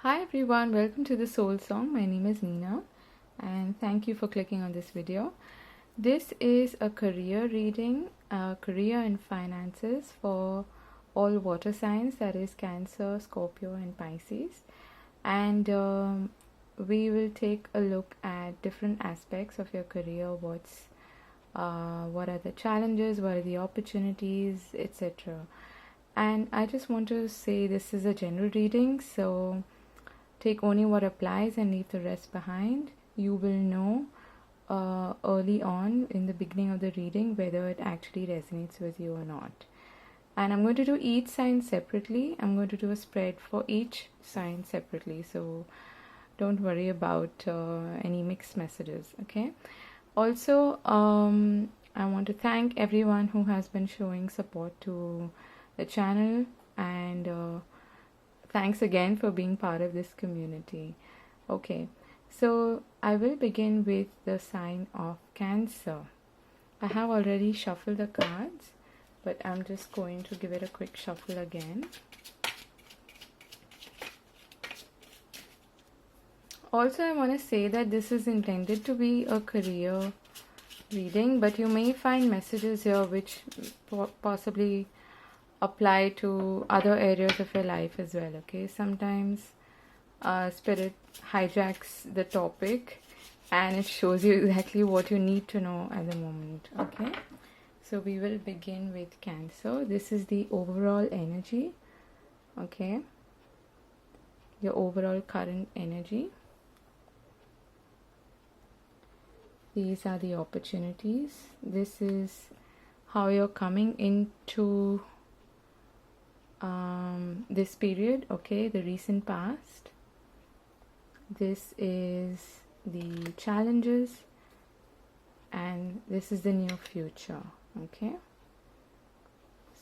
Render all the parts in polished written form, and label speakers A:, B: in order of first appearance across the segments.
A: Hi everyone, welcome to the Soul Song. My name is Nina and thank you for clicking on this video. This is a career reading, career and finances for all water signs, that is Cancer, Scorpio and Pisces. And we will take a look at different aspects of your career, what are the challenges, what are the opportunities, etc. And I just want to say this is a general reading, so take only what applies and leave the rest behind. You will know early on in the beginning of the reading whether it actually resonates with you or not. And I'm going to do each sign separately. I'm going to do a spread for each sign separately, so don't worry about any mixed messages, okay? Also, I want to thank everyone who has been showing support to the channel, and thanks again for being part of this community. Okay, so I will begin with the sign of Cancer. I have already shuffled the cards, but I'm just going to give it a quick shuffle again. Also, I want to say that this is intended to be a career reading, but you may find messages here which possibly apply to other areas of your life as well, okay? Sometimes spirit hijacks the topic and it shows you exactly what you need to know at the moment, okay? So we will begin with Cancer. This is the overall energy, okay? Your overall current energy. These are the opportunities. This is how you're coming into this period, okay, the recent past. This is the challenges, and this is the near future, okay?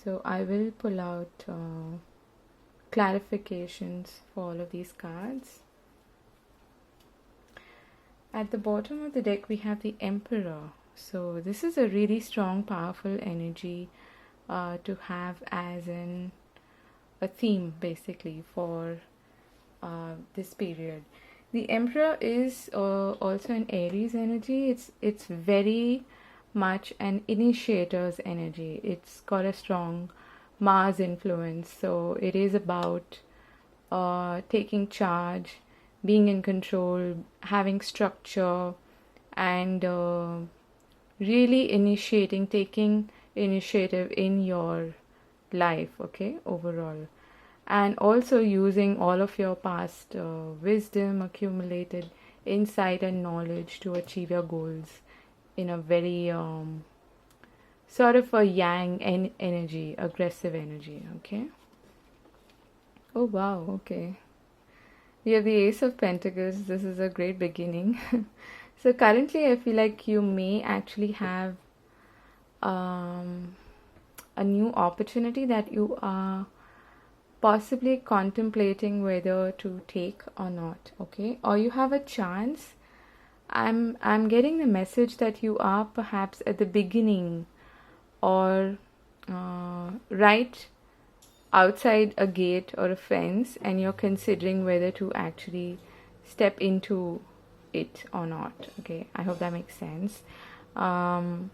A: So I will pull out clarifications for all of these cards. At the bottom of the deck we have the Emperor. So this is a really strong, powerful energy to have as a theme basically for this period. The Emperor is also an Aries energy. It's very much an initiator's energy. It's got a strong Mars influence, so it is about taking charge, being in control, having structure, and really initiating, taking initiative in your life, okay, overall. And also using all of your past wisdom, accumulated insight and knowledge to achieve your goals in a very sort of a yang energy, aggressive energy, okay? Oh wow, okay. We have the Ace of Pentacles. This is a great beginning. So currently I feel like you may actually have a new opportunity that you are possibly contemplating whether to take or not, okay? Or you have a chance. I'm getting the message that you are perhaps at the beginning or right outside a gate or a fence, and you're considering whether to actually step into it or not, okay? I hope that makes sense. So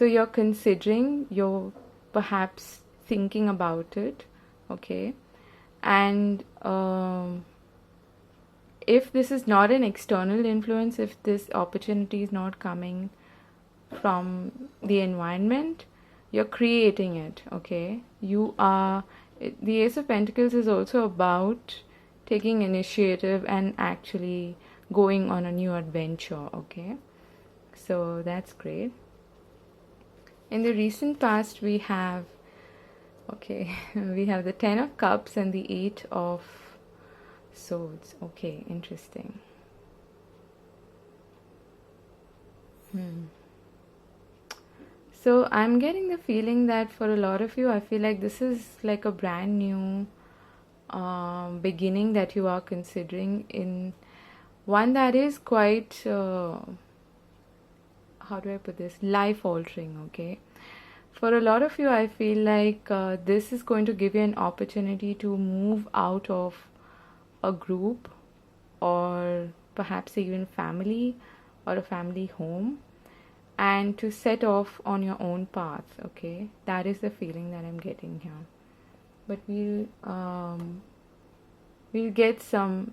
A: you're considering, you're perhaps thinking about it, okay? And if this is not an external influence, if this opportunity is not coming from the environment, you're creating it, okay? You are, the Ace of Pentacles is also about taking initiative and actually going on a new adventure, okay? So that's great. In the recent past we have, okay, we have the 10 of Cups and the 8 of Swords. Okay, interesting. So I'm getting the feeling that for a lot of you, I feel like this is like a brand new beginning that you are considering, in one that is quite, how do I put this, life altering, okay? For a lot of you, I feel like this is going to give you an opportunity to move out of a group, or perhaps even family, or a family home, and to set off on your own path. Okay, that is the feeling that I'm getting here. But we'll get some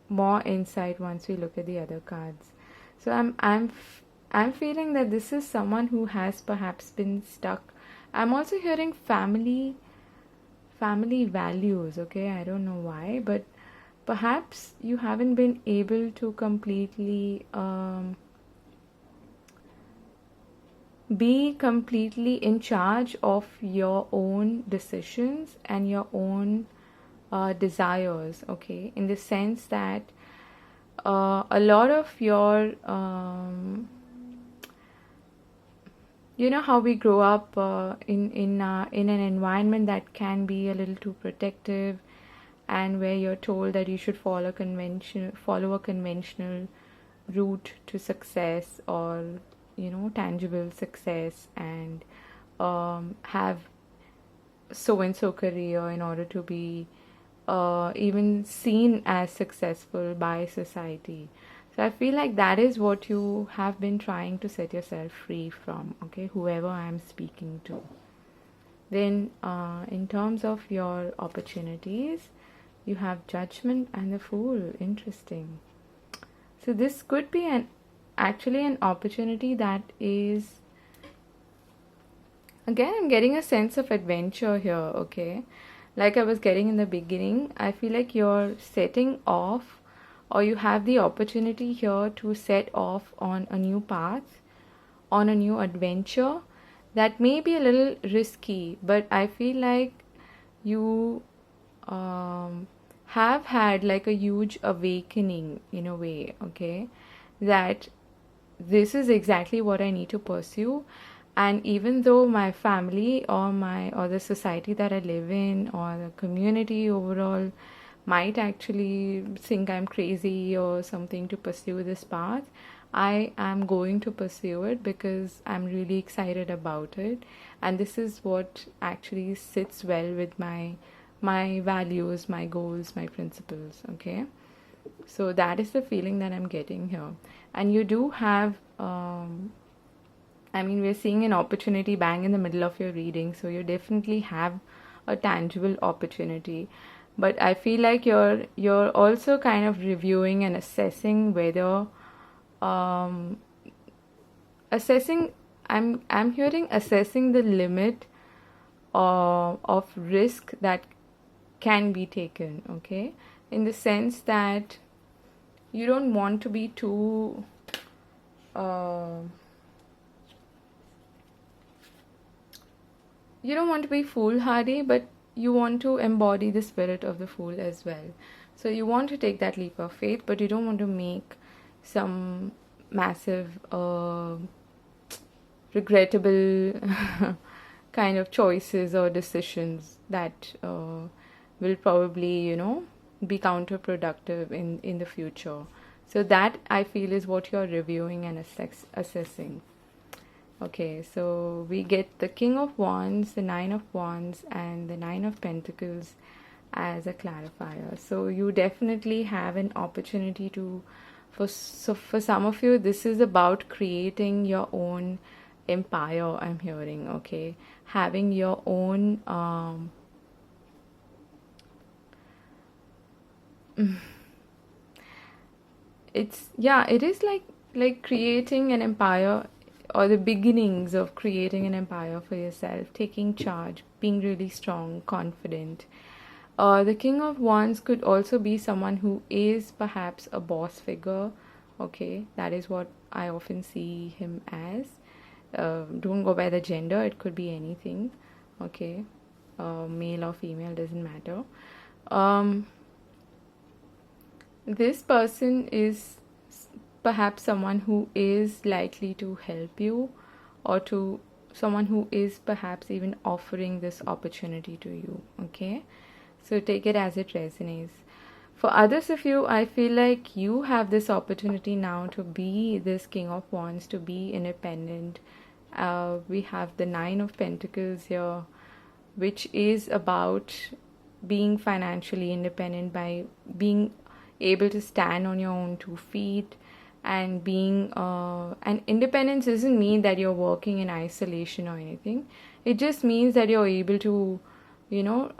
A: more insight once we look at the other cards. So I'm feeling that this is someone who has perhaps been stuck. I'm also hearing family values. Okay, I don't know why, but perhaps you haven't been able to completely be completely in charge of your own decisions and your own desires. Okay, in the sense that a lot of your you know how we grow up in an environment that can be a little too protective, and where you're told that you should follow a conventional route to success, or tangible success, and have so and so career in order to be even seen as successful by society. So I feel like that is what you have been trying to set yourself free from, okay, whoever I'm speaking to. Then in terms of your opportunities, you have Judgment and the Fool. Interesting. So this could be actually an opportunity that is, again, I'm getting a sense of adventure here, okay? Like I was getting in the beginning, I feel like you're setting off, or you have the opportunity here to set off on a new path, on a new adventure that may be a little risky, but I feel like you have had like a huge awakening in a way, okay? That this is exactly what I need to pursue. And even though my family or the society that I live in, or the community overall, might actually think I'm crazy or something to pursue this path, I am going to pursue it because I'm really excited about it. And this is what actually sits well with my values, my goals, my principles, okay? So that is the feeling that I'm getting here. And you do have we're seeing an opportunity bang in the middle of your reading, so you definitely have a tangible opportunity. But I feel like you're also kind of reviewing and assessing whether assessing I'm hearing assessing the limit of risk that can be taken, okay? In the sense that you don't want to be too you don't want to be foolhardy, but you want to embody the spirit of the fool as well. So you want to take that leap of faith, but you don't want to make some massive regrettable kind of choices or decisions that will probably be counterproductive in the future. So that, I feel, is what you're reviewing and assessing. Okay, so we get the King of Wands, the Nine of Wands, and the Nine of Pentacles as a clarifier. So you definitely have an opportunity to, for some of you, this is about creating your own empire, I'm hearing, okay? Having your own it is like creating an empire, or the beginnings of creating an empire for yourself, taking charge, being really strong, confident. The King of Wands could also be someone who is perhaps a boss figure, okay? That is what I often see him as. Don't go by the gender, it could be anything, okay? Male or female, doesn't matter. This person is perhaps someone who is likely to help you, or to someone who is perhaps even offering this opportunity to you, okay? So take it as it resonates. For others of you, I feel like you have this opportunity now to be this King of Wands, to be independent. We have the Nine of Pentacles here, which is about being financially independent, by being able to stand on your own 2 feet, and being and independence doesn't mean that you're working in isolation or anything. It just means that you're able to, you know,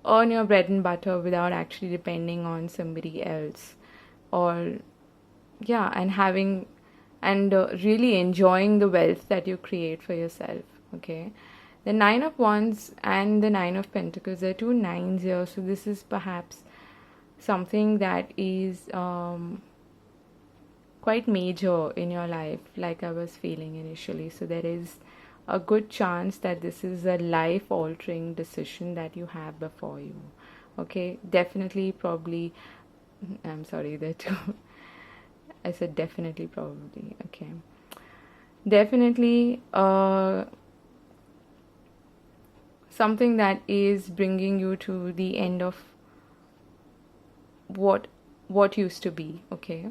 A: earn your bread and butter without actually depending on somebody else. Or yeah, and having and really enjoying the wealth that you create for yourself. Okay, the Nine of Wands and the Nine of Pentacles, there are two nines here, so this is perhaps something that is quite major in your life, like I was feeling initially. So there is a good chance that this is a life altering decision that you have before you. Okay, definitely, probably, I'm sorry, that I said definitely, probably. Okay, definitely something that is bringing you to the end of what used to be. Okay,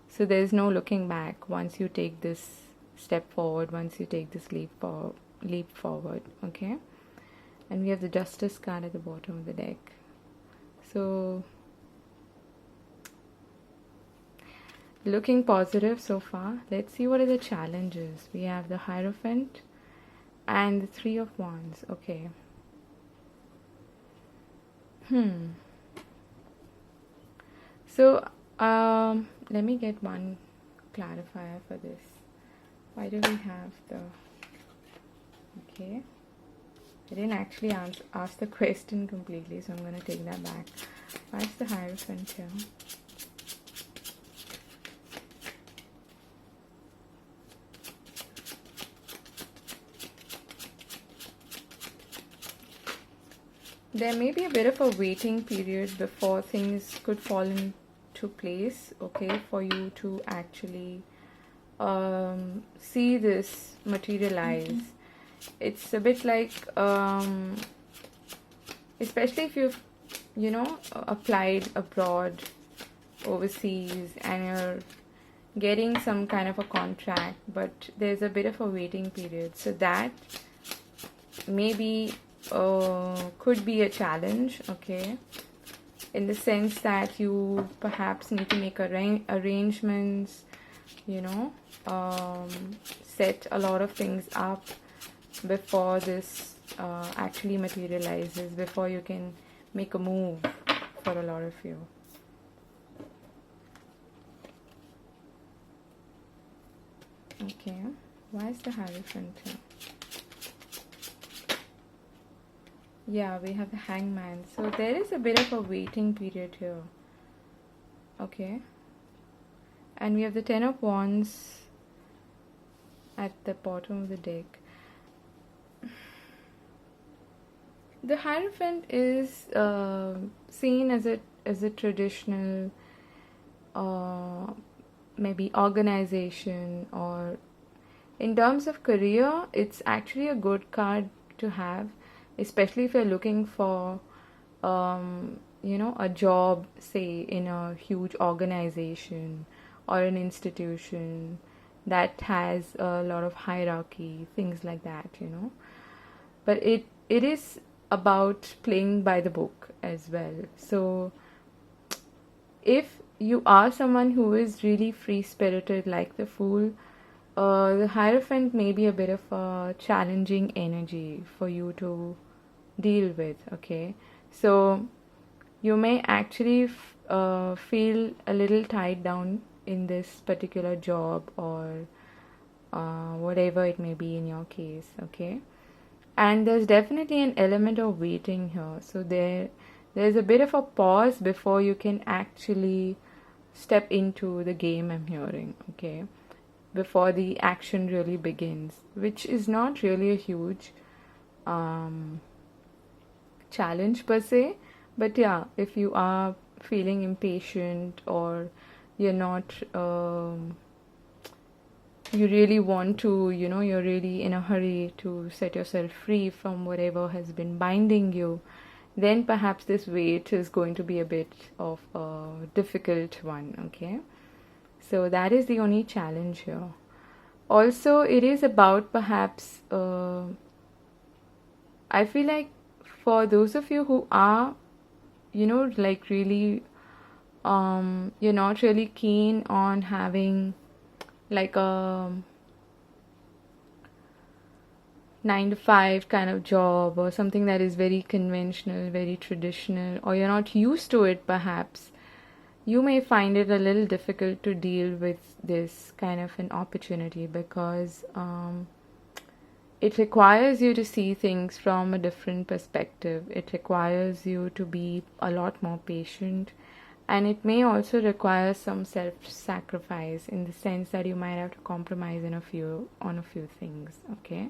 A: so there's no looking back once you take this step forward, once you take this leap forward. Okay, and we have the Justice card at the bottom of the deck. So looking positive so far. Let's see what are the challenges. We have the Hierophant and the Three of Wands. Okay. So let me get one clarifier for this. Why do we have the... Okay, I didn't actually ask the question completely, so I'm going to take that back. Why is the Hierophant here? There may be a bit of a waiting period before things could fall into place, okay, for you to actually see this materialize. It's a bit like, especially if you've, applied abroad, overseas, and you're getting some kind of a contract, but there's a bit of a waiting period. So that maybe could be a challenge, okay, in the sense that you perhaps need to make arrangements, set a lot of things up before this actually materializes, before you can make a move for a lot of you. Okay, why is the Hierophant here? Yeah, we have the Hangman. So there is a bit of a waiting period here. Okay. And we have the Ten of Wands at the bottom of the deck. The Hierophant is seen as a traditional maybe organization, or in terms of career, it's actually a good card to have, especially if you're looking for a job, say in a huge organization or an institution that has a lot of hierarchy, things like that, but it is about playing by the book as well. So if you are someone who is really free-spirited like the Fool, the Hierophant may be a bit of a challenging energy for you to deal with, okay? So you may actually feel a little tied down in this particular job, or whatever it may be in your case, okay? And there's definitely an element of waiting here. So there's a bit of a pause before you can actually step into the game, I'm hearing, okay? Before the action really begins, which is not really a huge challenge per se, but yeah, if you are feeling impatient, or you're not you really want to, you're really in a hurry to set yourself free from whatever has been binding you, then perhaps this wait is going to be a bit of a difficult one, okay? So that is the only challenge here. Also, it is about perhaps I feel like for those of you who are, like really, you're not really keen on having like a 9 to 5 kind of job, or something that is very conventional, very traditional, or you're not used to it perhaps, you may find it a little difficult to deal with this kind of an opportunity, because it requires you to see things from a different perspective. It requires you to be a lot more patient, and it may also require some self-sacrifice, in the sense that you might have to compromise on a few things. Okay,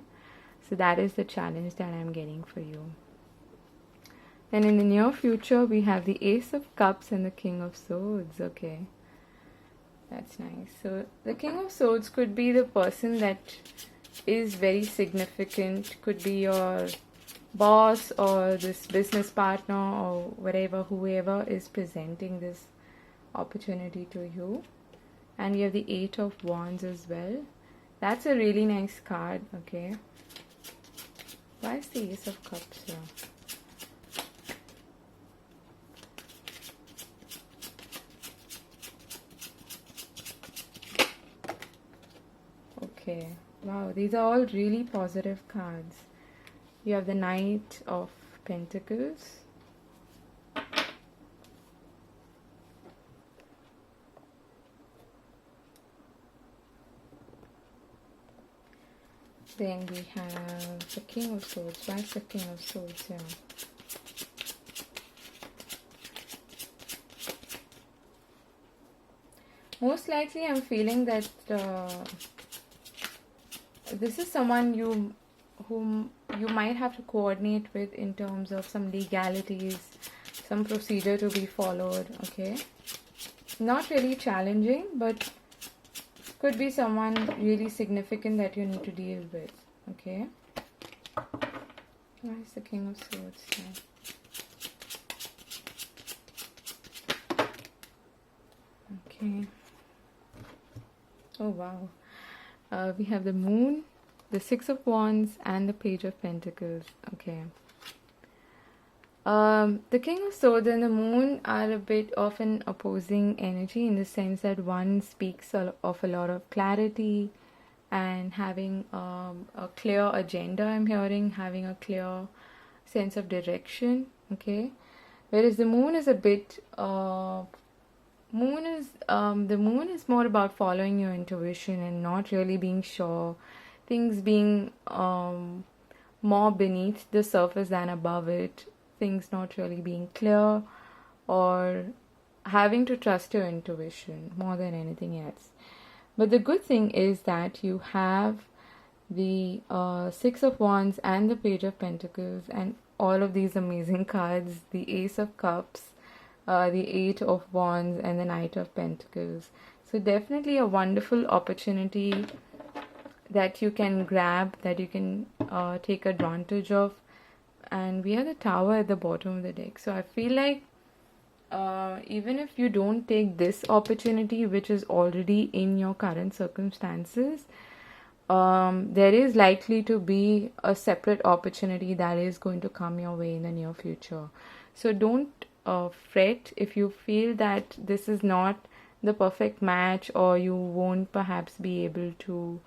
A: so that is the challenge that I'm getting for you. Then in the near future, we have the Ace of Cups and the King of Swords. Okay, that's nice. So the King of Swords could be the person that is very significant, could be your boss or this business partner or whatever, whoever is presenting this opportunity to you. And we have the Eight of Wands as well. That's a really nice card. Okay, why is the Ace of Cups here? Okay, wow, these are all really positive cards. You have the Knight of Pentacles. Then we have the King of Swords. Why is the King of Swords here? Most likely I'm feeling that this is someone whom you might have to coordinate with in terms of some legalities, some procedure to be followed. Okay, not really challenging, but could be someone really significant that you need to deal with. Okay, why is the King of Swords here? Okay, oh wow. We have the Moon, the Six of Wands, and the Page of Pentacles. Okay. The King of Swords and the Moon are a bit of an opposing energy, in the sense that one speaks of a lot of clarity and having a clear agenda. I'm hearing having a clear sense of direction. Okay. Whereas the Moon is a bit the moon is more about following your intuition and not really being sure, things being more beneath the surface than above it, things not really being clear, or having to trust your intuition more than anything else. But the good thing is that you have the Six of Wands and the Page of Pentacles and all of these amazing cards, the Ace of Cups, the Eight of Wands, and the Knight of Pentacles. So definitely a wonderful opportunity that you can grab, that you can take advantage of. And we have the Tower at the bottom of the deck. So I feel like even if you don't take this opportunity, which is already in your current circumstances, there is likely to be a separate opportunity that is going to come your way in the near future. So don't fret if you feel that this is not the perfect match, or you won't perhaps be able to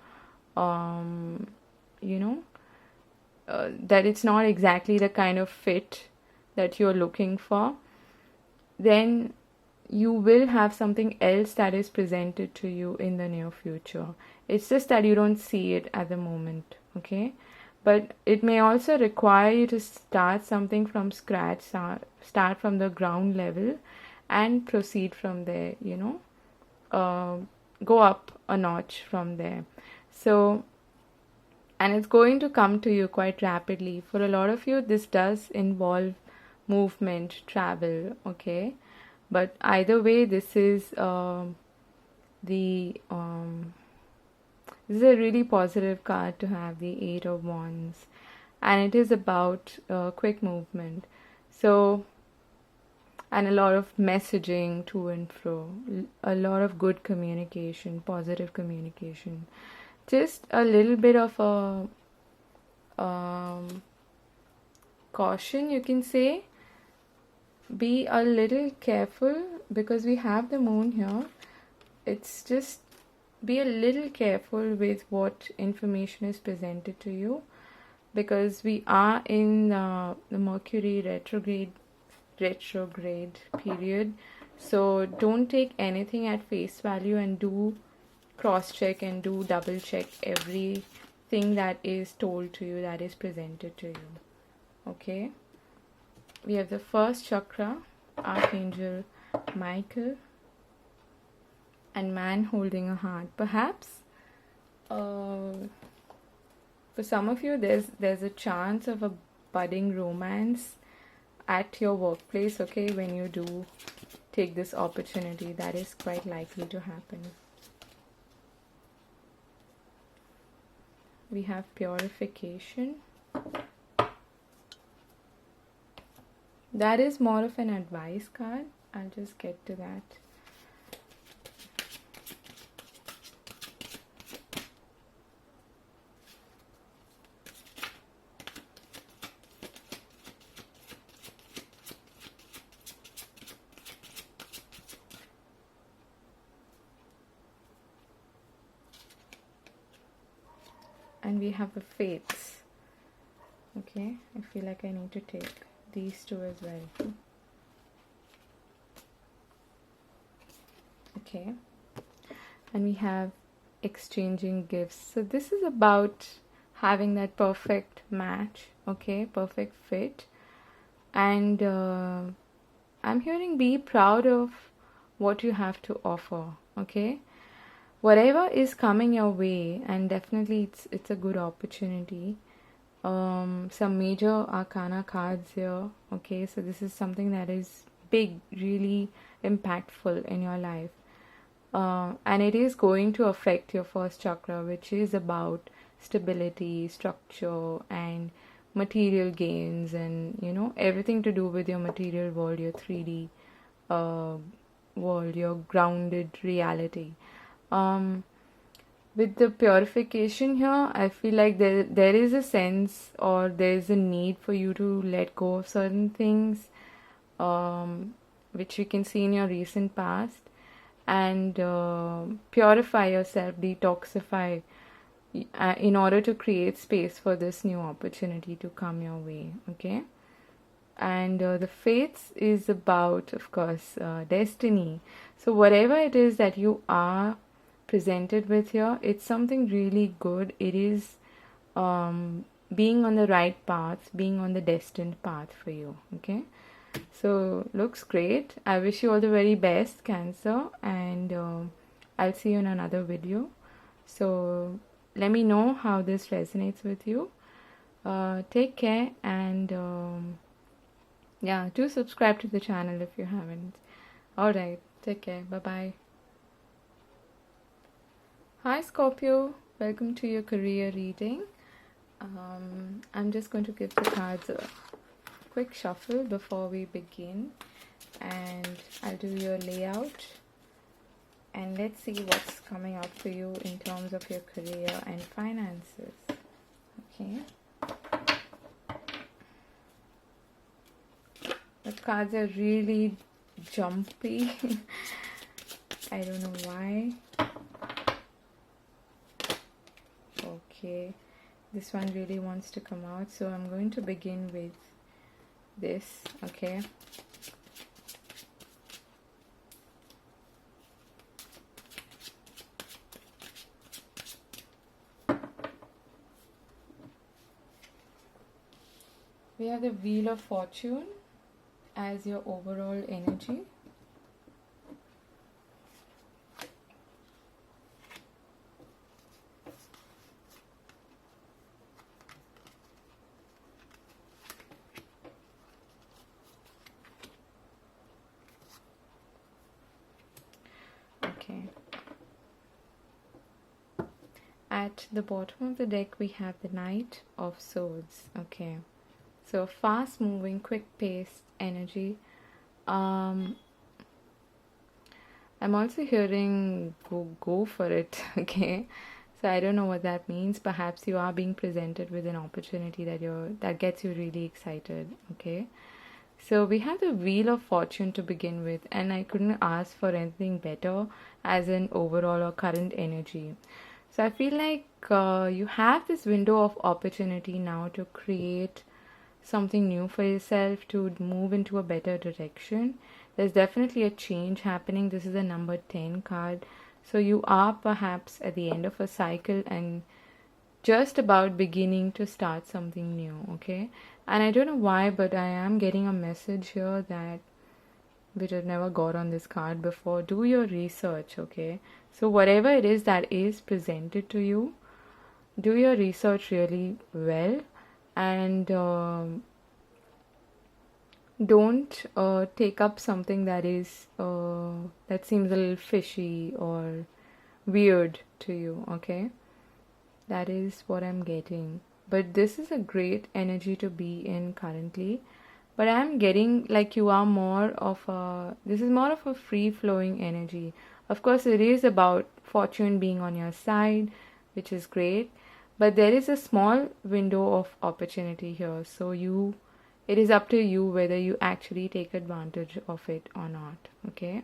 A: that it's not exactly the kind of fit that you're looking for. Then you will have something else that is presented to you in the near future. It's just that you don't see it at the moment. Okay, but it may also require you to start something from scratch, start from the ground level and proceed from there, go up a notch from there. So, and it's going to come to you quite rapidly. For a lot of you, this does involve movement, travel, okay? But either way, this is this is a really positive card to have, the Eight of Wands, and it is about quick movement. So, and a lot of messaging to and fro, a lot of good communication, positive communication. Just a little bit of a caution, you can say. Be a little careful because we have the moon here. It's just be a little careful with what information is presented to you, because we are in the Mercury retrograde period. So don't take anything at face value, and do cross check and do double check everything that is told to you, that is presented to you. Okay, we have the first chakra, Archangel Michael, and man holding a heart. Perhaps for some of you there's a chance of a budding romance at your workplace. Okay, when you do take this opportunity, that is quite likely to happen. We have purification. That is more of an advice card. I'll just get to that. And we have the fates. Okay, I feel like I need to take these two as well. Okay, and we have exchanging gifts. So this is about having that perfect match, okay, perfect fit. And I'm hearing be proud of what you have to offer, okay? Whatever is coming your way, and definitely it's a good opportunity. Some major arcana cards here, okay? So this is something that is big, really impactful in your life. And it is going to affect your first chakra, which is about stability, structure, and material gains, and everything to do with your material world, your 3D world, your grounded reality. With the purification here, I feel like there is a sense, or there is a need for you to let go of certain things, which you can see in your recent past, and purify yourself, detoxify, in order to create space for this new opportunity to come your way, okay? And the fates is about, of course, destiny. So whatever it is that you are presented with here, it's something really good. It is being on the right path, being on the destined path for you, okay? So looks great. I wish you all the very best, Cancer, and I'll see you in another video. So let me know how this resonates with you. Take care, and yeah, do subscribe to the channel if you haven't. Alright, take care. Bye-bye. Hi Scorpio, welcome to your career reading. I'm just going to give the cards a quick shuffle before we begin, and I'll do your layout, and let's see what's coming up for you in terms of your career and finances. Okay. The cards are really jumpy. I don't know why. Okay, this one really wants to come out, so I'm going to begin with this, okay? We have the Wheel of Fortune as your overall energy. Okay. At the bottom of the deck, we have the Knight of Swords. Okay. So fast moving, quick paced energy. I'm also hearing go for it. Okay. So I don't know what that means. Perhaps you are being presented with an opportunity that gets you really excited. Okay. So we have the Wheel of Fortune to begin with, and I couldn't ask for anything better as an overall or current energy. So I feel like you have this window of opportunity now to create something new for yourself, to move into a better direction. There's definitely a change happening. This is a number 10 card. So you are perhaps at the end of a cycle and just about beginning to start something new, okay? And I don't know why, but I am getting a message here that which I've never got on this card before. Do your research, okay? So whatever it is that is presented to you, do your research really well, and don't take up something that is that seems a little fishy or weird to you, okay? That is what I'm getting. But this is a great energy to be in currently. But I'm getting like you are more of a, this is more of a free flowing energy. Of course, it is about fortune being on your side, which is great. But there is a small window of opportunity here. So it is up to you whether you actually take advantage of it or not. Okay.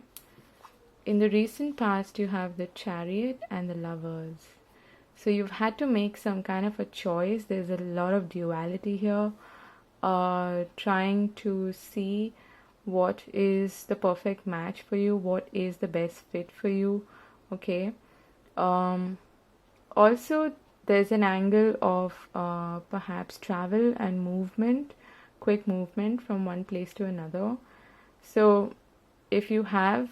A: In the recent past, you have the Chariot and the Lovers. So you've had to make some kind of a choice. There's a lot of duality here. Trying to see what is the perfect match for you, what is the best fit for you. Okay. Also, there's an angle of perhaps travel and movement, quick movement from one place to another. So if you have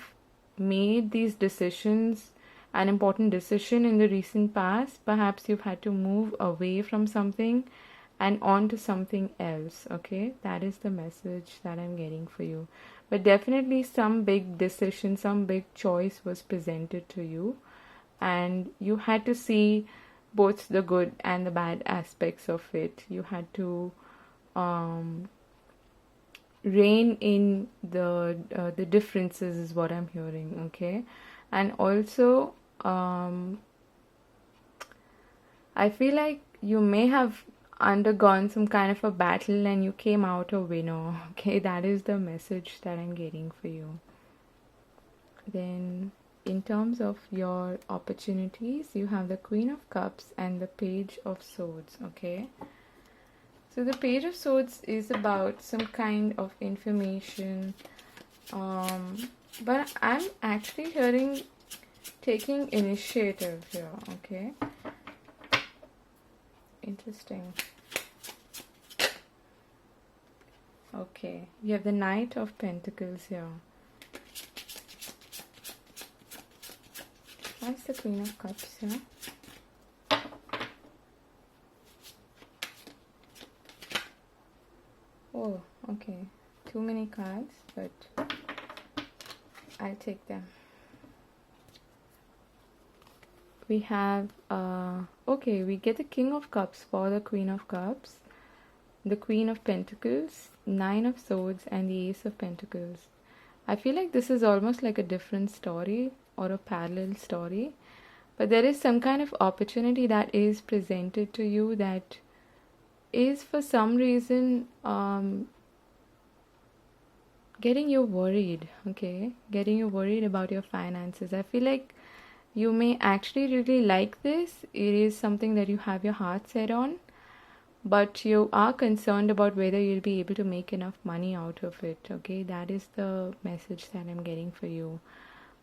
A: made these decisions, an important decision in the recent past, perhaps you've had to move away from something and on to something else. Okay, that is the message that I'm getting for you. But definitely some big decision, some big choice was presented to you, and you had to see both the good and the bad aspects of it. You had to rein in the differences is what I'm hearing. Okay. And also I feel like you may have undergone some kind of a battle and you came out a winner. Okay, that is the message that I'm getting for you. Then in terms of your opportunities, you have the Queen of Cups and the Page of Swords. Okay, so the Page of Swords is about some kind of information, but I'm actually hearing taking initiative here. Okay, interesting. Okay, you have the Knight of Pentacles here. What's the Queen of Cups here? Oh, okay. Too many cards, but I'll take them. We have, okay, we get the King of Cups for the Queen of Cups, the Queen of Pentacles, Nine of Swords, and the Ace of Pentacles. I feel like this is almost like a different story or a parallel story, but there is some kind of opportunity that is presented to you that is for some reason getting you worried. Okay, getting you worried about your finances. I feel like you may actually really like this. It is something that you have your heart set on, but you are concerned about whether you'll be able to make enough money out of it. Okay, that is the message that I'm getting for you.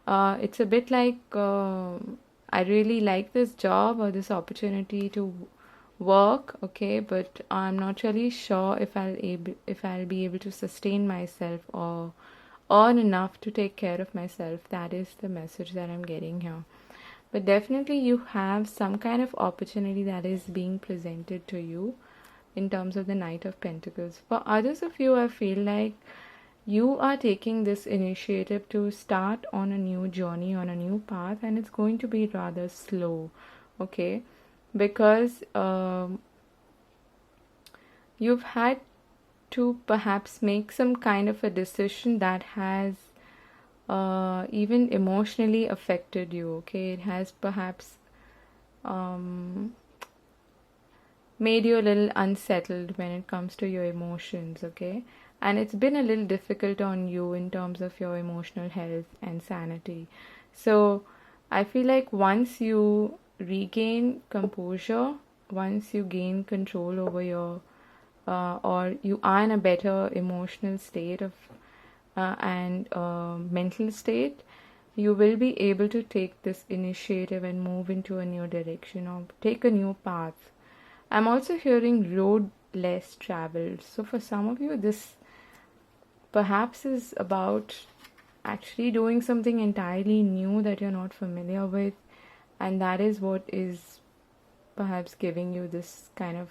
A: It's a bit like I really like this job or this opportunity to work, okay, but I'm not really sure if I'll be able to sustain myself or earn enough to take care of myself. That is the message that I'm getting here. But definitely you have some kind of opportunity that is being presented to you in terms of the Knight of Pentacles. For others of you, I feel like you are taking this initiative to start on a new journey, on a new path, and it's going to be rather slow, okay, because you've had to perhaps make some kind of a decision that has even emotionally affected you. Okay, it has perhaps um, made you a little unsettled when it comes to your emotions, okay? And it's been a little difficult on you in terms of your emotional health and sanity. So I feel like once you regain composure, once you gain control over your, or you are in a better emotional state of and mental state, you will be able to take this initiative and move into a new direction or take a new path. I'm also hearing road less traveled. So for some of you, this perhaps is about actually doing something entirely new that you're not familiar with, and that is what is perhaps giving you this kind of,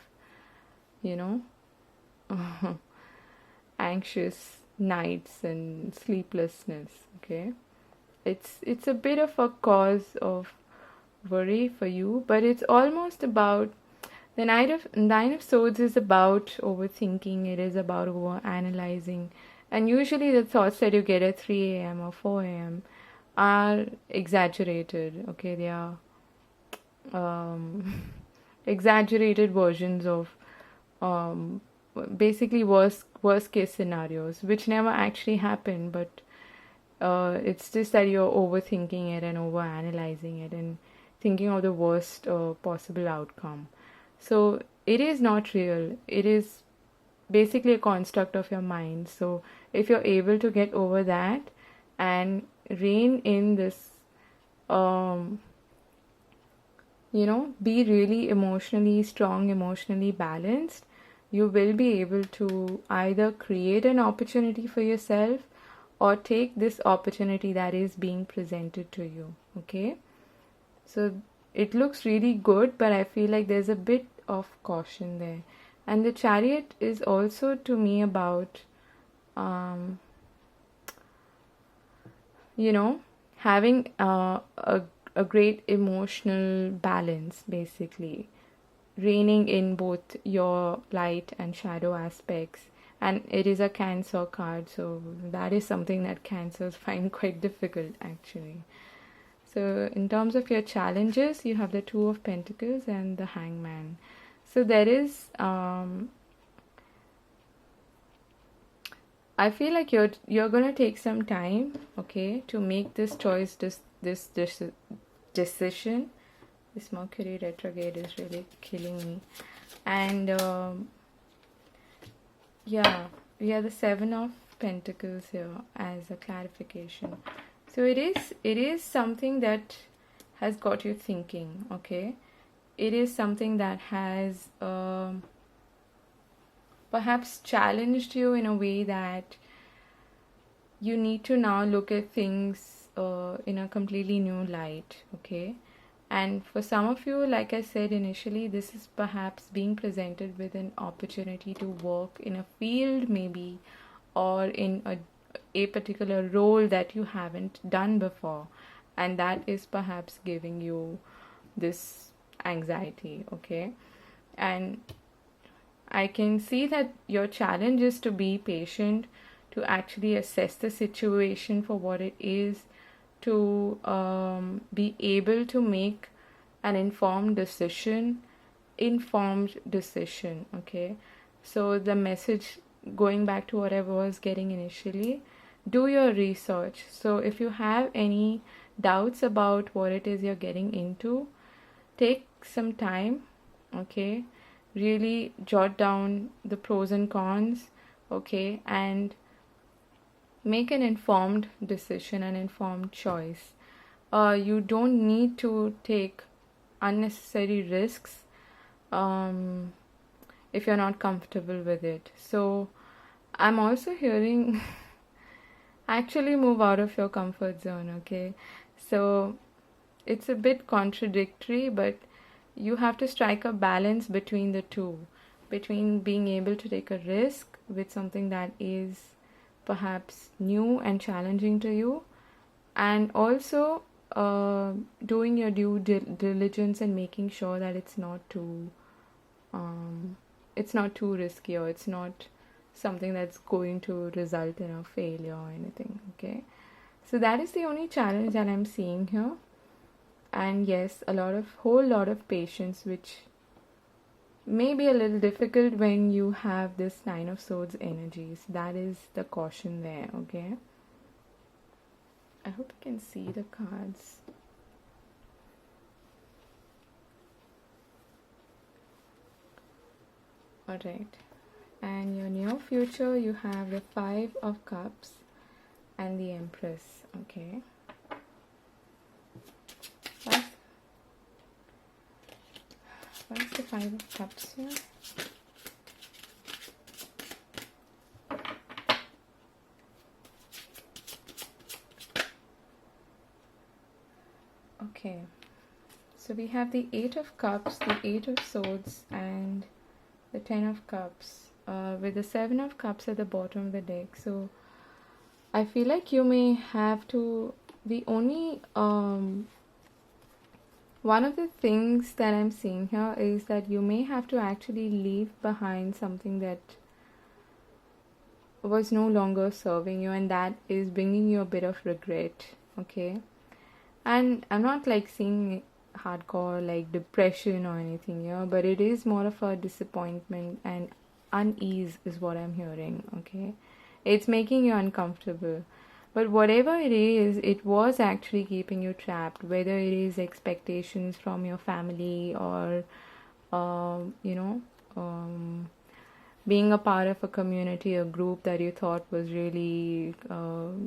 A: you know, anxious nights and sleeplessness. Okay, it's a bit of a cause of worry for you, but it's almost about the Nine of Swords is about overthinking. It is about over analyzing, and usually the thoughts that you get at 3 a.m. or 4 a.m. are exaggerated. Okay, they are um, exaggerated versions of um, basically worst case scenarios, which never actually happen, but it's just that you're overthinking it and over analyzing it and thinking of the worst possible outcome. So it is not real. It is basically a construct of your mind. So if you're able to get over that and rein in this, um, be really emotionally strong, emotionally balanced, you will be able to either create an opportunity for yourself or take this opportunity that is being presented to you. Okay? So it looks really good, but I feel like there's a bit of caution there. And the Chariot is also to me about, um, having a great emotional balance, basically, reigning in both your light and shadow aspects. And it is a Cancer card, so that is something that Cancers find quite difficult, actually. So in terms of your challenges, you have the Two of Pentacles and the Hangman. So there is, I feel like you're gonna take some time, okay, to make this choice, this decision. This Mercury retrograde is really killing me, and yeah, we have the Seven of Pentacles here as a clarification. So it is something that has got you thinking, okay? It is something that has perhaps challenged you in a way that you need to now look at things in a completely new light, okay? And for some of you, like I said initially, this is perhaps being presented with an opportunity to work in a field maybe, or in a particular role that you haven't done before, and that is perhaps giving you this anxiety, okay? And I can see that your challenge is to be patient, to actually assess the situation for what it is, to be able to make an informed decision, okay? So the message, going back to what I was getting initially, do your research. So if you have any doubts about what it is you're getting into, take some time, okay? Really jot down the pros and cons, okay? And make an informed decision, an informed choice. You don't need to take unnecessary risks if you're not comfortable with it. So I'm also hearing actually move out of your comfort zone, okay? So it's a bit contradictory, but you have to strike a balance between the two, between being able to take a risk with something that is perhaps new and challenging to you, and also doing your due diligence and making sure that it's not too risky, or it's not something that's going to result in a failure or anything, okay? So that is the only challenge that I'm seeing here. And yes, whole lot of patience, which may be a little difficult when you have this Nine of Swords energies. That is the caution there, okay? I hope you can see the cards. Alright. And your near future, you have the Five of Cups and the Empress, okay? What's the Five of Cups here? Okay, so we have the Eight of Cups, the Eight of Swords, and the Ten of Cups, with the Seven of Cups at the bottom of the deck. So I feel like you may have to, the only one of the things that I'm seeing here is that you may have to actually leave behind something that was no longer serving you, and that is bringing you a bit of regret, okay? And I'm not like seeing hardcore like depression or anything here, but it is more of a disappointment and unease is what I'm hearing, okay? It's making you uncomfortable. But whatever it is, it was actually keeping you trapped, whether it is expectations from your family or, being a part of a community, a group that you thought was really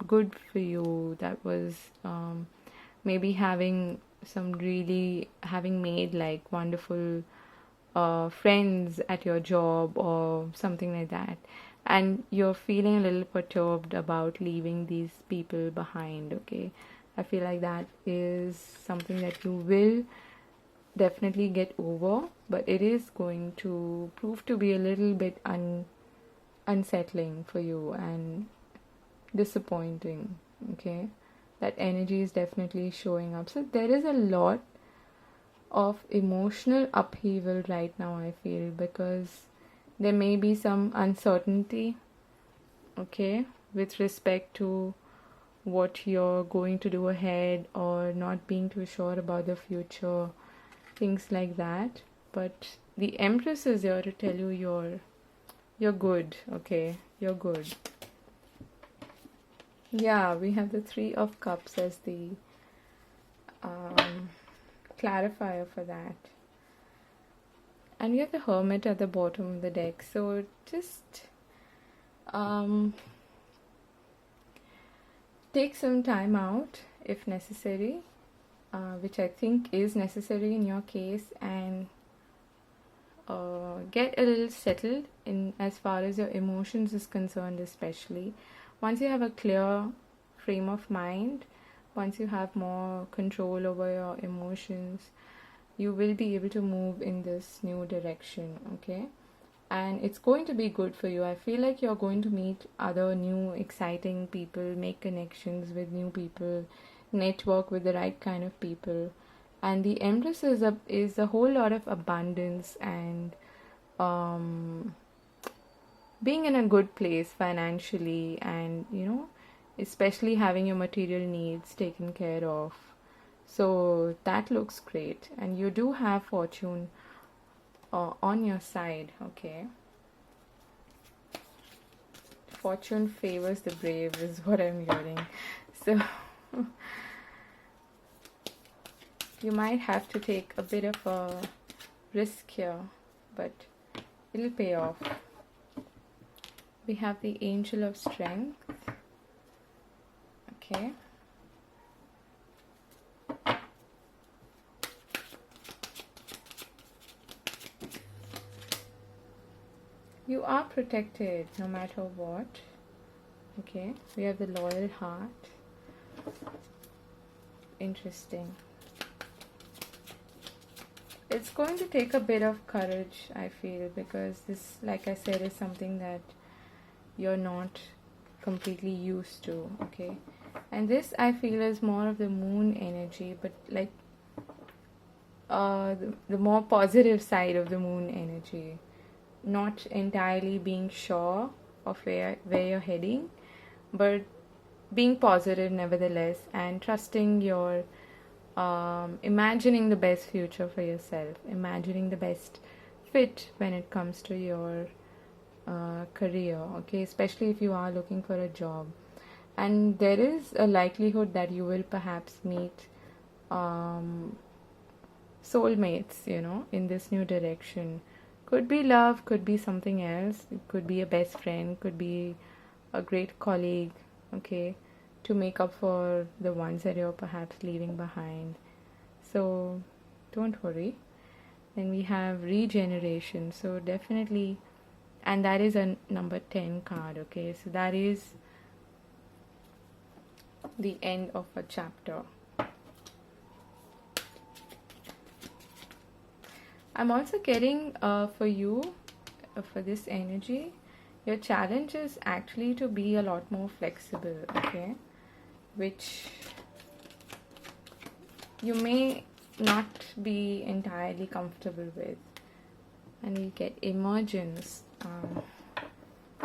A: good for you, that was maybe having made like wonderful friends at your job or something like that. And you're feeling a little perturbed about leaving these people behind, okay? I feel like that is something that you will definitely get over, but it is going to prove to be a little bit unsettling for you and disappointing, okay? That energy is definitely showing up. So there is a lot of emotional upheaval right now, I feel, because there may be some uncertainty, okay, with respect to what you're going to do ahead, or not being too sure about the future, things like that. But the Empress is here to tell you you're good, okay? You're good. Yeah, we have the Three of Cups as the clarifier for that. And we have the Hermit at the bottom of the deck. So just take some time out if necessary, which I think is necessary in your case, and get a little settled in as far as your emotions is concerned, especially. Once you have a clear frame of mind, once you have more control over your emotions, you will be able to move in this new direction, okay? And it's going to be good for you. I feel like you're going to meet other new exciting people, make connections with new people, network with the right kind of people. And the Empress is a whole lot of abundance and being in a good place financially, and especially having your material needs taken care of. So that looks great, and you do have fortune on your side, okay? Fortune favors the brave is what I'm hearing. So you might have to take a bit of a risk here, but it'll pay off. We have the Angel of Strength, okay? You are protected no matter what, okay? We have the Loyal Heart. Interesting. It's going to take a bit of courage, I feel, because this, like I said, is something that you're not completely used to, okay? And this, I feel, is more of the moon energy, but like the more positive side of the moon energy. Not entirely being sure of where you're heading, but being positive nevertheless, and trusting your imagining the best future for yourself, imagining the best fit when it comes to your career, okay, especially if you are looking for a job. And there is a likelihood that you will perhaps meet soulmates, in this new direction. Could be love, could be something else, it could be a best friend, could be a great colleague, okay, to make up for the ones that you're perhaps leaving behind. So don't worry. Then we have regeneration, so definitely, and that is a number 10 card, okay, so that is the end of a chapter. I'm also getting for you, for this energy, your challenge is actually to be a lot more flexible, okay, which you may not be entirely comfortable with. And you get emergence,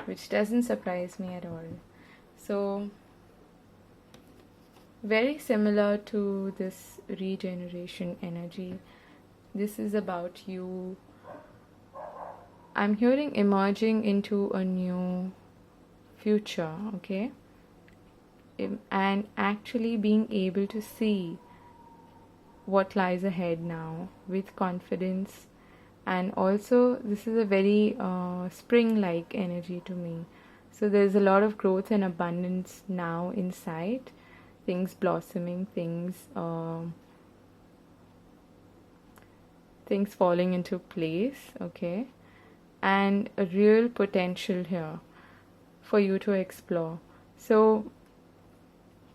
A: which doesn't surprise me at all. So very similar to this regeneration energy, this is about you. I'm hearing emerging into a new future, okay, and actually being able to see what lies ahead now with confidence. And also this is a very spring-like energy to me, so there's a lot of growth and abundance now inside, things blossoming, things falling into place, okay, and a real potential here for you to explore. So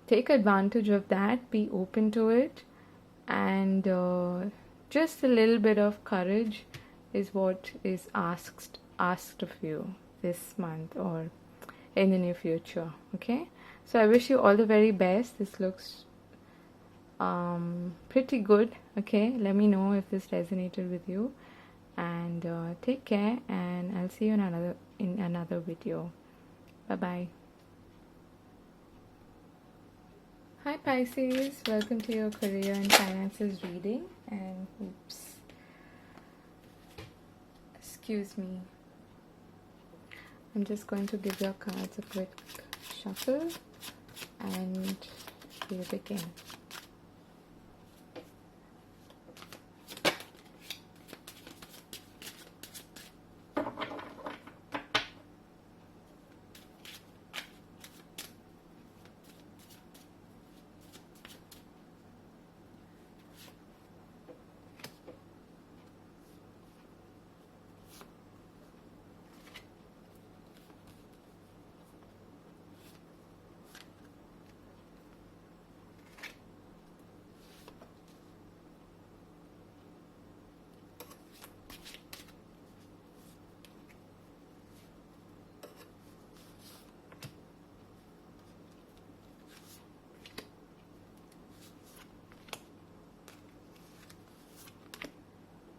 A: take advantage of that, be open to it, and just a little bit of courage is what is asked of you this month or in the near future, okay. So I wish you all the very best. This looks pretty good, okay. Let me know if this resonated with you, and take care, and I'll see you in another video. Bye bye. Hi Pisces, welcome to your career and finances reading. And oops, excuse me, I'm just going to give your cards a quick shuffle and we'll begin.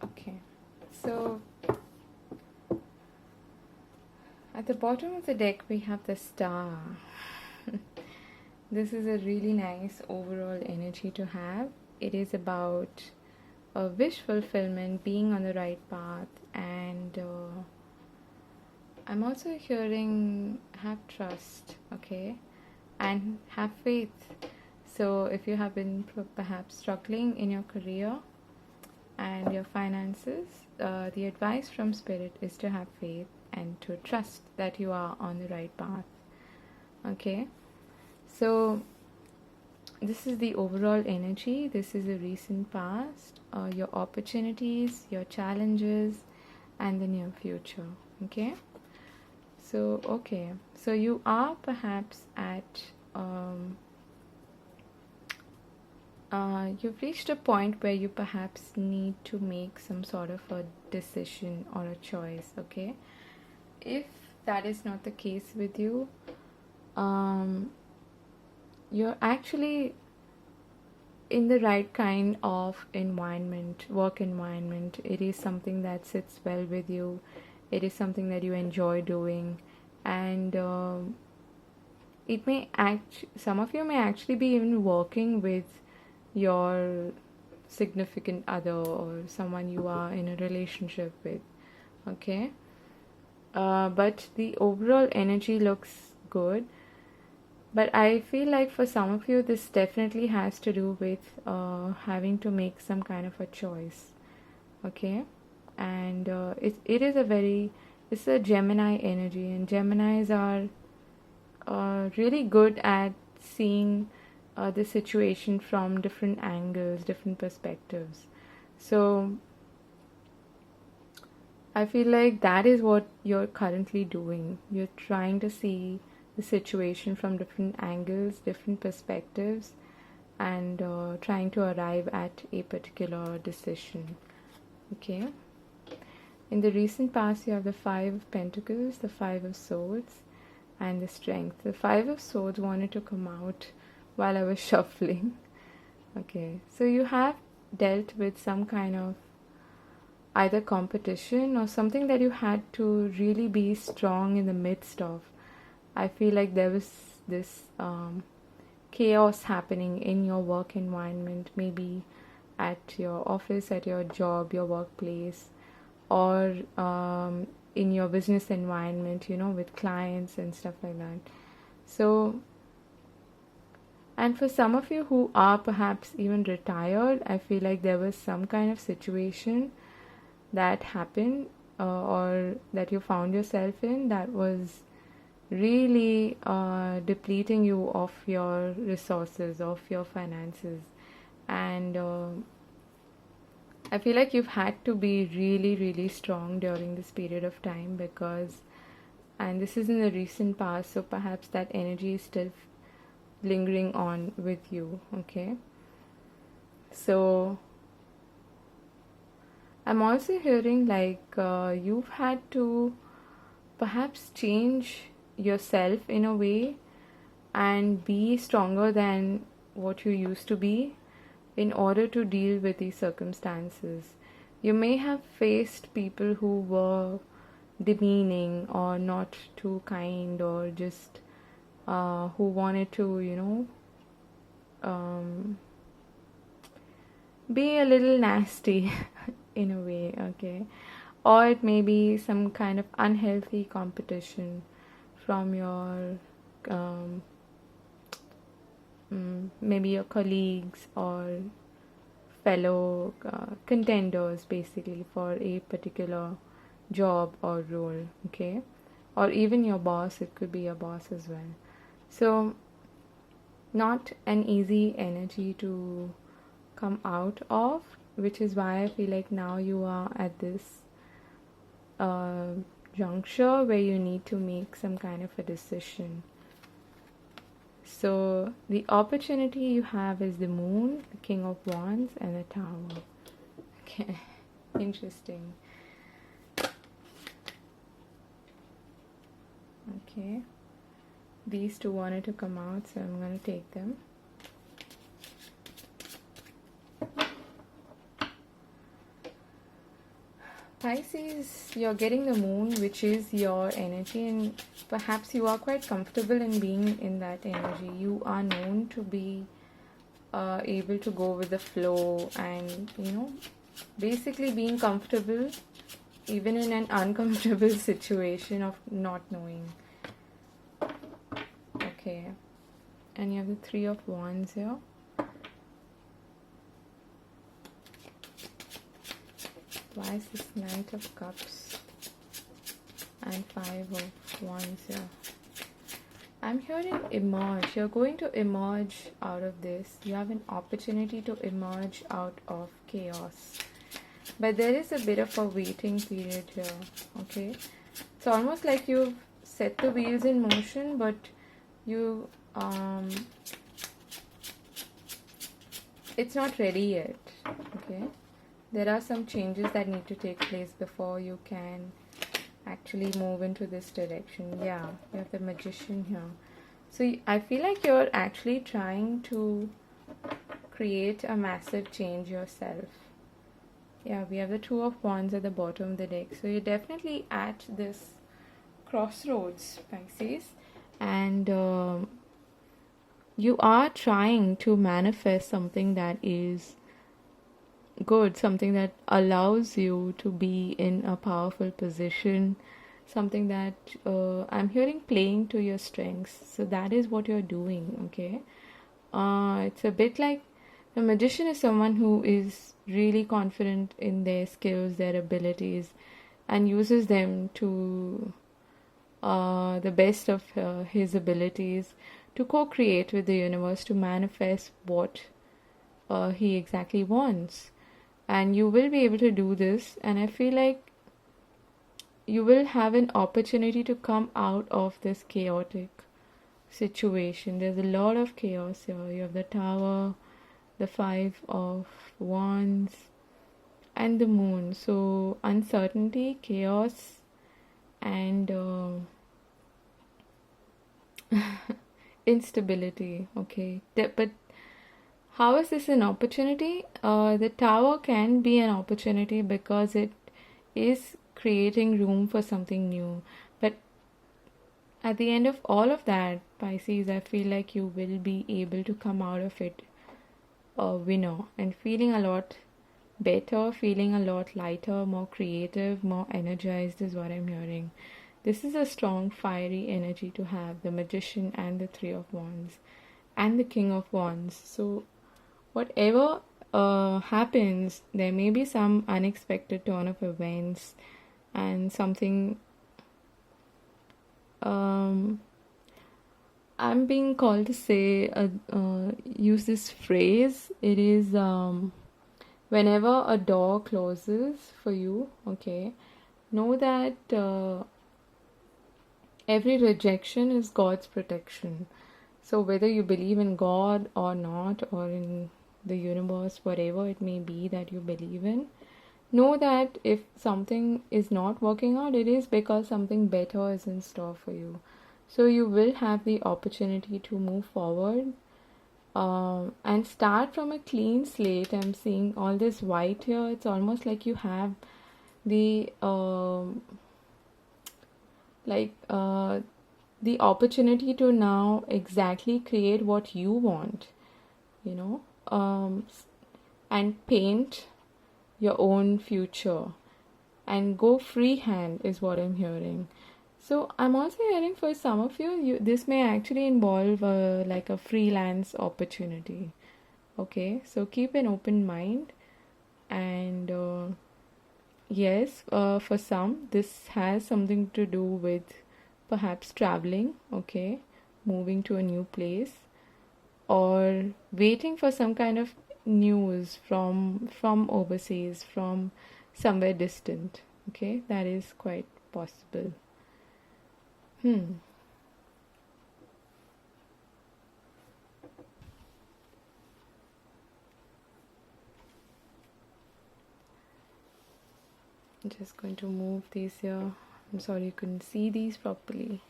A: Okay, so at the bottom of the deck we have the Star. This is a really nice overall energy to have. It is about a wish fulfillment, being on the right path, and I'm also hearing have trust, okay, and have faith. So if you have been perhaps struggling in your career and your finances, the advice from Spirit is to have faith and to trust that you are on the right path, okay. So this is the overall energy. This is the recent past, your opportunities, your challenges, and the near future, okay. So okay, so you are perhaps at you've reached a point where you perhaps need to make some sort of a decision or a choice, okay. If that is not the case with you, you're actually in the right kind of environment, work environment. It is something that sits well with you. It is something that you enjoy doing, and it may some of you may actually be even working with your significant other or someone you are in a relationship with. Okay, but the overall energy looks good. But I feel like for some of you, this definitely has to do with having to make some kind of a choice. Okay, and it is a very, it's a Gemini energy, and Geminis are really good at seeing the situation from different angles, different perspectives. So I feel like that is what you're currently doing. You're trying to see the situation from different angles, different perspectives, and trying to arrive at a particular decision. Okay. In the recent past, you have the Five of Pentacles, the Five of Swords, and the Strength. The Five of Swords wanted to come out while I was shuffling. Okay, so you have dealt with some kind of either competition or something that you had to really be strong in the midst of. I feel like there was this chaos happening in your work environment, maybe at your office, at your job, your workplace, or in your business environment, with clients and stuff like that. So, and for some of you who are perhaps even retired, I feel like there was some kind of situation that happened or that you found yourself in that was really depleting you of your resources, of your finances. And I feel like you've had to be really, really strong during this period of time because, and this is in the recent past, so perhaps that energy is still lingering on with you. Okay, so I'm also hearing like you've had to perhaps change yourself in a way and be stronger than what you used to be in order to deal with these circumstances. You may have faced people who were demeaning or not too kind or just who wanted to, be a little nasty in a way, okay? Or it may be some kind of unhealthy competition from your maybe your colleagues or fellow contenders basically for a particular job or role, okay? Or even your boss, it could be your boss as well. So not an easy energy to come out of, which is why I feel like now you are at this juncture where you need to make some kind of a decision. So the opportunity you have is the Moon, the King of Wands, and the Tower. Okay, interesting. Okay, these two wanted to come out, so I'm going to take them. Pisces, you're getting the Moon, which is your energy, and perhaps you are quite comfortable in being in that energy. You are known to be able to go with the flow and, basically being comfortable even in an uncomfortable situation of not knowing. Okay, and you have the Three of Wands here. Why is this Knight of Cups and Five of Wands here? I'm hearing emerge. You're going to emerge out of this. You have an opportunity to emerge out of chaos. But there is a bit of a waiting period here. Okay? It's almost like you've set the wheels in motion, but you it's not ready yet. Okay? There are some changes that need to take place before you can actually move into this direction. Yeah, you have the Magician here. So I feel like you're actually trying to create a massive change yourself. Yeah, we have the Two of Wands at the bottom of the deck. So you're definitely at this crossroads, Pisces. And you are trying to manifest something that is good, something that allows you to be in a powerful position, something that I'm hearing playing to your strengths. So that is what you're doing, okay? It's a bit like a magician is someone who is really confident in their skills, their abilities, and uses them to the best of his abilities to co-create with the universe to manifest what he exactly wants. And you will be able to do this, and I feel like you will have an opportunity to come out of this chaotic situation. There's a lot of chaos here. You have the Tower, the Five of Wands, and the Moon. So uncertainty, chaos, and instability. Okay, but how is this an opportunity? The Tower can be an opportunity because it is creating room for something new. But at the end of all of that, Pisces, I feel like you will be able to come out of it a winner and feeling a lot better, feeling a lot lighter, more creative, more energized is what I'm hearing. This is a strong, fiery energy to have, the Magician and the Three of Wands and the King of Wands. So whatever happens, there may be some unexpected turn of events and something. I'm being called to say, use this phrase. It is whenever a door closes for you, okay, know that every rejection is God's protection. So whether you believe in God or not, or in the universe, whatever it may be that you believe in, know that if something is not working out, it is because something better is in store for you. So you will have the opportunity to move forward and start from a clean slate. I'm seeing all this white here. It's almost like you have the the opportunity to now exactly create what you want, you know, and paint your own future and go freehand is what I'm hearing. So I'm also hearing for some of you, this may actually involve like a freelance opportunity. Okay, so keep an open mind, and yes, for some this has something to do with perhaps traveling, okay, moving to a new place, or waiting for some kind of news from overseas, from somewhere distant. Okay, that is quite possible. I'm just going to move these here. I'm sorry you couldn't see these properly.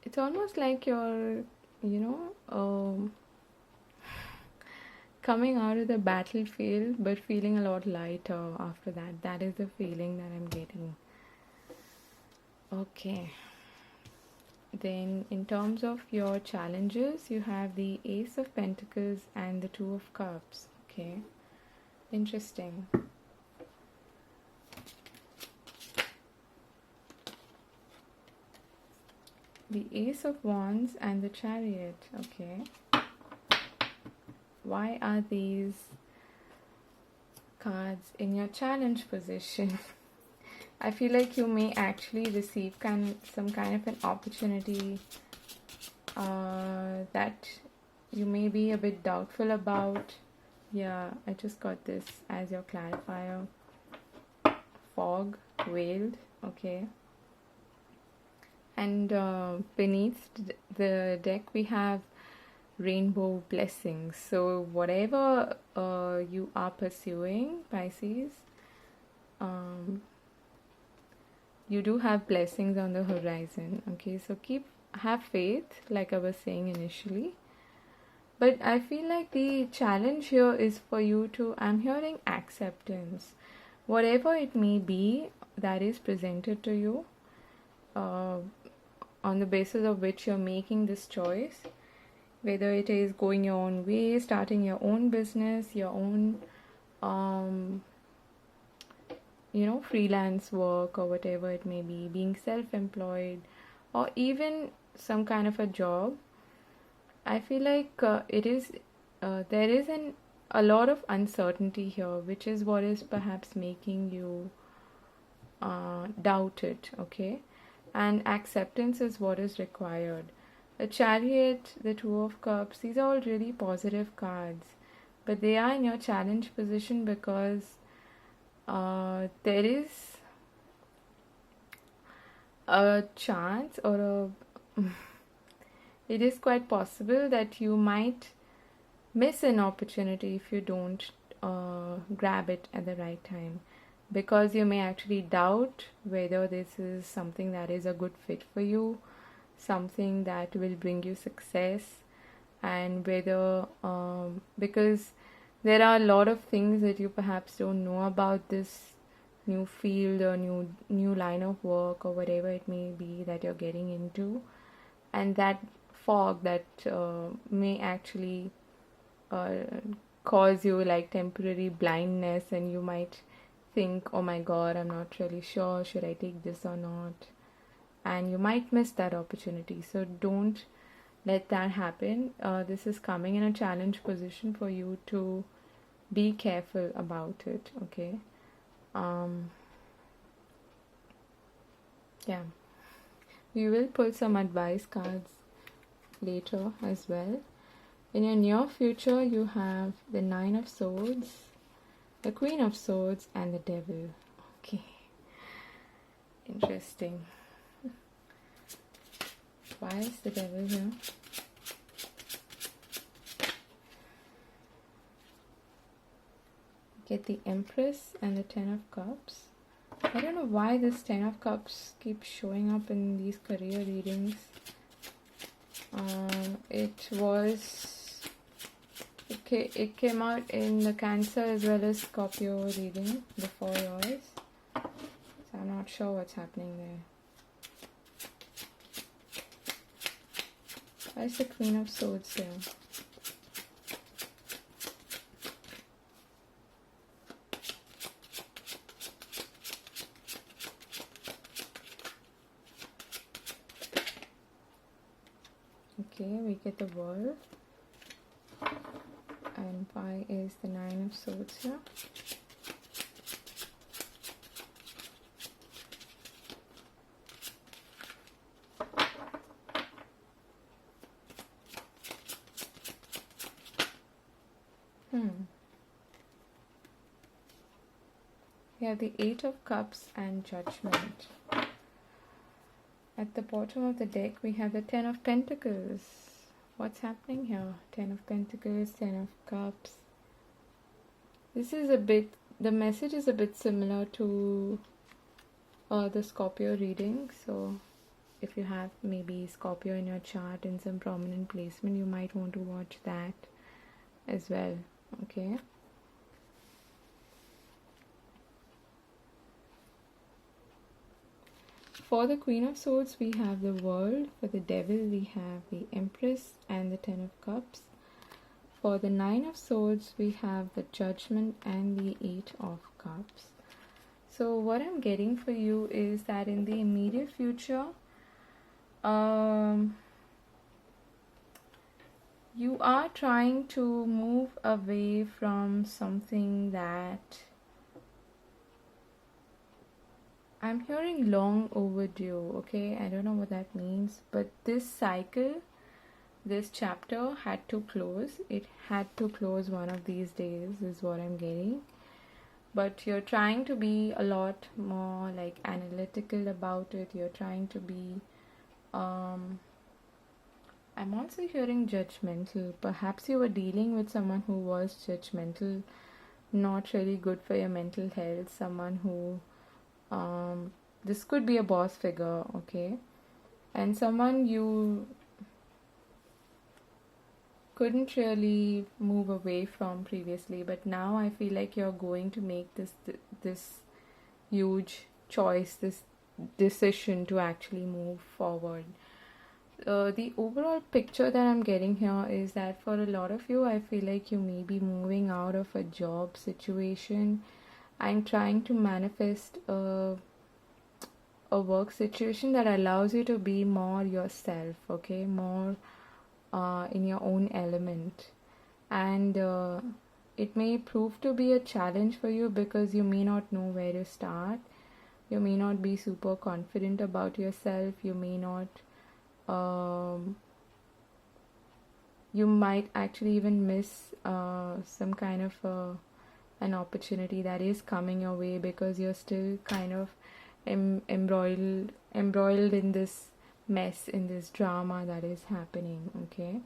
A: It's almost like you're, coming out of the battlefield but feeling a lot lighter after that. That is the feeling that I'm getting. Okay. Then in terms of your challenges, you have the Ace of Pentacles and the Two of Cups. Okay. Interesting. The Ace of Wands and the Chariot. Okay. Why are these cards in your challenge position? I feel like you may actually receive some kind of an opportunity that you may be a bit doubtful about. Yeah, I just got this as your clarifier. Fog, veiled, okay. And beneath the deck we have rainbow blessings. So whatever you are pursuing, Pisces, you do have blessings on the horizon. Okay, so have faith, like I was saying initially. But I feel like the challenge here is for you to, I'm hearing acceptance. Whatever it may be, that is presented to you, uh, on the basis of which you're making this choice, whether it is going your own way, starting your own business, your own freelance work, or whatever it may be, being self-employed, or even some kind of a job. I feel like there is a lot of uncertainty here, which is what is perhaps making you doubt it, okay? And acceptance is what is required. The Chariot, the Two of Cups, these are all really positive cards, but they are in your challenge position because there is a chance, or it is quite possible that you might miss an opportunity if you don't grab it at the right time, because you may actually doubt whether this is something that is a good fit for you, something that will bring you success, and whether because there are a lot of things that you perhaps don't know about this new field or new line of work, or whatever it may be that you're getting into, and that fog that may actually cause you like temporary blindness, and you might think, oh my god, I'm not really sure, should I take this or not, and you might miss that opportunity. So don't let that happen. This is coming in a challenge position for you to be careful about it, okay? Yeah, we will pull some advice cards later as well. In your near future, you have the Nine of Swords, the Queen of Swords, and the Devil. Okay, interesting. Why is the Devil here? Get the Empress and the Ten of Cups. I don't know why this Ten of Cups keeps showing up in these career readings. It came out in the Cancer as well as Scorpio reading before yours. So I'm not sure what's happening there. Why is the Queen of Swords here? Okay, we get the World. And why is the Nine of Swords here? We have the Eight of Cups and Judgment. At the bottom of the deck, we have the Ten of Pentacles. What's happening here? Ten of Pentacles, Ten of Cups. This is the message is a bit similar to the Scorpio reading. So if you have maybe Scorpio in your chart in some prominent placement, you might want to watch that as well. Okay. For the Queen of Swords, we have the World. For the Devil, we have the Empress and the Ten of Cups. For the Nine of Swords, we have the Judgment and the Eight of Cups. So what I'm getting for you is that in the immediate future, you are trying to move away from something that I'm hearing long overdue, okay? I don't know what that means, but this cycle, this chapter had to close. It had to close one of these days is what I'm getting. But you're trying to be a lot more like analytical about it. You're trying to be, I'm also hearing judgmental. Perhaps you were dealing with someone who was judgmental, not really good for your mental health, someone who this could be a boss figure, okay, and someone you couldn't really move away from previously, but now I feel like you're going to make this huge choice, this decision to actually move forward. The overall picture that I'm getting here is that for a lot of you, I feel like you may be moving out of a job situation and trying to manifest a work situation that allows you to be more yourself, okay, more in your own element. And it may prove to be a challenge for you because you may not know where to start. You may not be super confident about yourself. You may not you might actually even miss some kind of an opportunity that is coming your way because you're still kind of embroiled in this mess, in this drama that is happening, okay?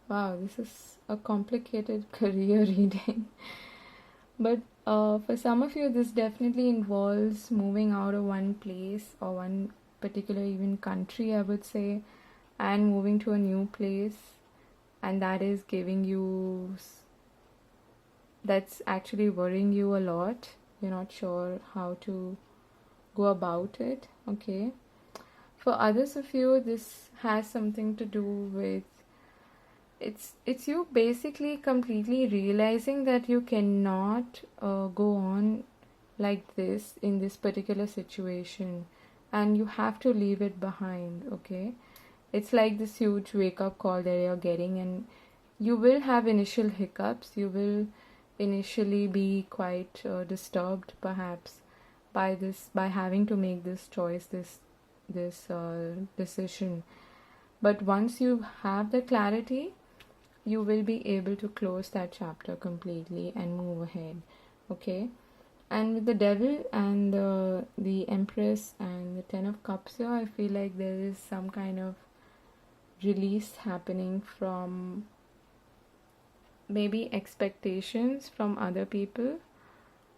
A: Wow, this is a complicated career reading. But for some of you, this definitely involves moving out of one place or one particular even country, I would say, and moving to a new place. And that is giving you, that's actually worrying you a lot. You're not sure how to go about it, okay? For others of you, this has something to do with it's you basically completely realizing that you cannot go on like this in this particular situation, and you have to leave it behind, okay? It's like this huge wake-up call that you're getting, and you will have initial hiccups. You will initially be quite disturbed perhaps by having to make this choice, this decision. But once you have the clarity, you will be able to close that chapter completely and move ahead, okay? And with the Devil and the Empress and the Ten of Cups here, I feel like there is some kind of release happening from maybe expectations from other people,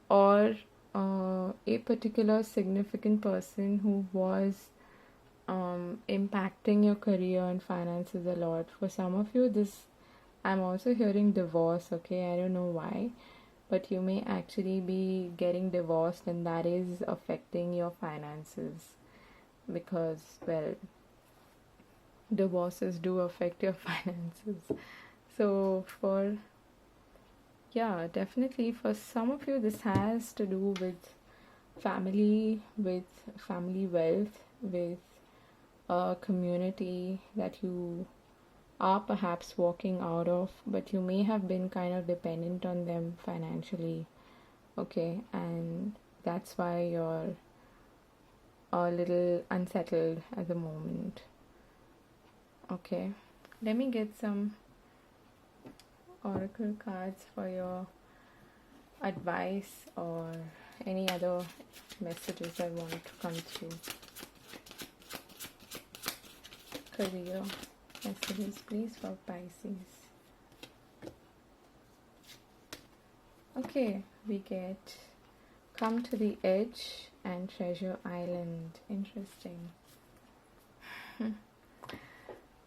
A: or a particular significant person who was impacting your career and finances a lot. For some of you, this, I'm also hearing divorce, okay? I don't know why, but you may actually be getting divorced, and that is affecting your finances because, well, divorces do affect your finances. So definitely for some of you, this has to do with family wealth, with a community that you are perhaps walking out of, but you may have been kind of dependent on them financially, okay? And that's why you're a little unsettled at the moment, okay? Let me get some oracle cards for your advice or any other messages I want to come through. Career messages, please, for Pisces. Okay, we get Come to the Edge and Treasure Island. Interesting.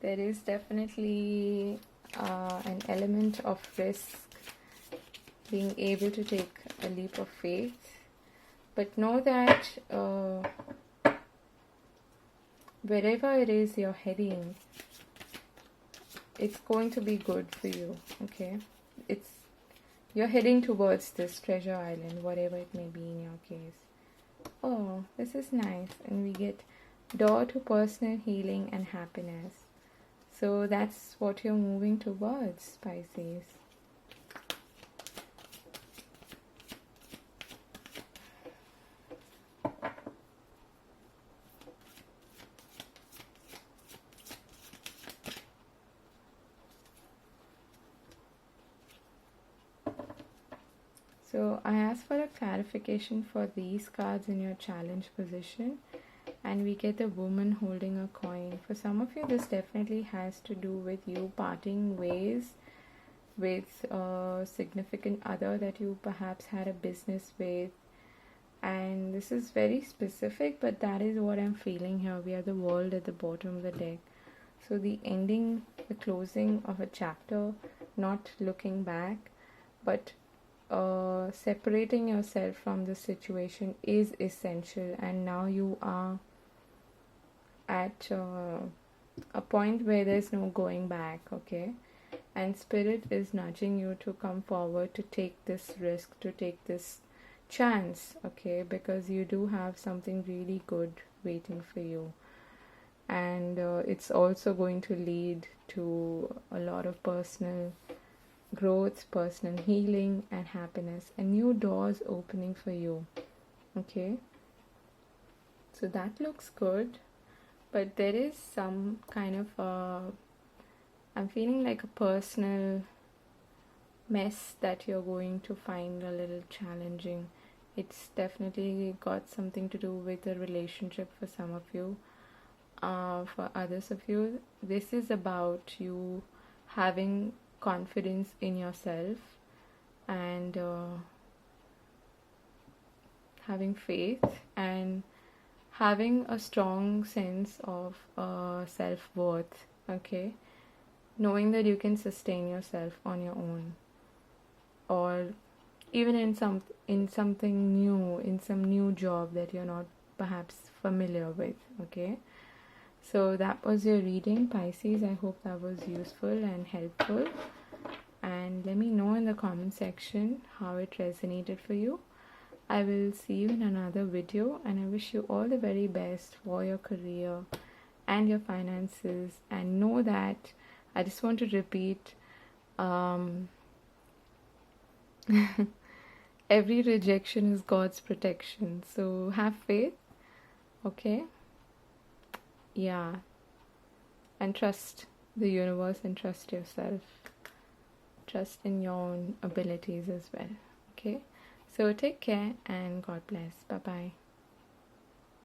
A: There is definitely an element of risk, being able to take a leap of faith, but know that wherever it is you're heading, it's going to be good for you, okay? You're heading towards this treasure island, whatever it may be in your case. Oh, this is nice. And we get door to personal healing and happiness. So that's what you're moving towards, Pisces. So I asked for a clarification for these cards in your challenge position, and we get the woman holding a coin. For some of you, this definitely has to do with you parting ways with a significant other that you perhaps had a business with. And this is very specific, but that is what I'm feeling here. We are the World at the bottom of the deck. So the ending, the closing of a chapter, not looking back, but separating yourself from the situation is essential, and now you are at a point where there's no going back, okay? And spirit is nudging you to come forward, to take this risk, to take this chance, okay? Because you do have something really good waiting for you, and it's also going to lead to a lot of personal growth, personal healing, and happiness, and new doors opening for you, okay? So that looks good, but there is some kind of I'm feeling like a personal mess that you're going to find a little challenging. It's definitely got something to do with a relationship for some of you. For others of you, this is about you having confidence in yourself and having faith and having a strong sense of self-worth, okay? Knowing that you can sustain yourself on your own, or even in something new, in some new job that you're not perhaps familiar with, okay? So that was your reading, Pisces. I hope that was useful and helpful, and let me know in the comment section how it resonated for you. I will see you in another video, and I wish you all the very best for your career and your finances. And know that I just want to repeat, every rejection is God's protection. So have faith, okay? Yeah. And trust the universe and trust yourself. Trust in your own abilities as well, okay? So take care and God bless. Bye-bye.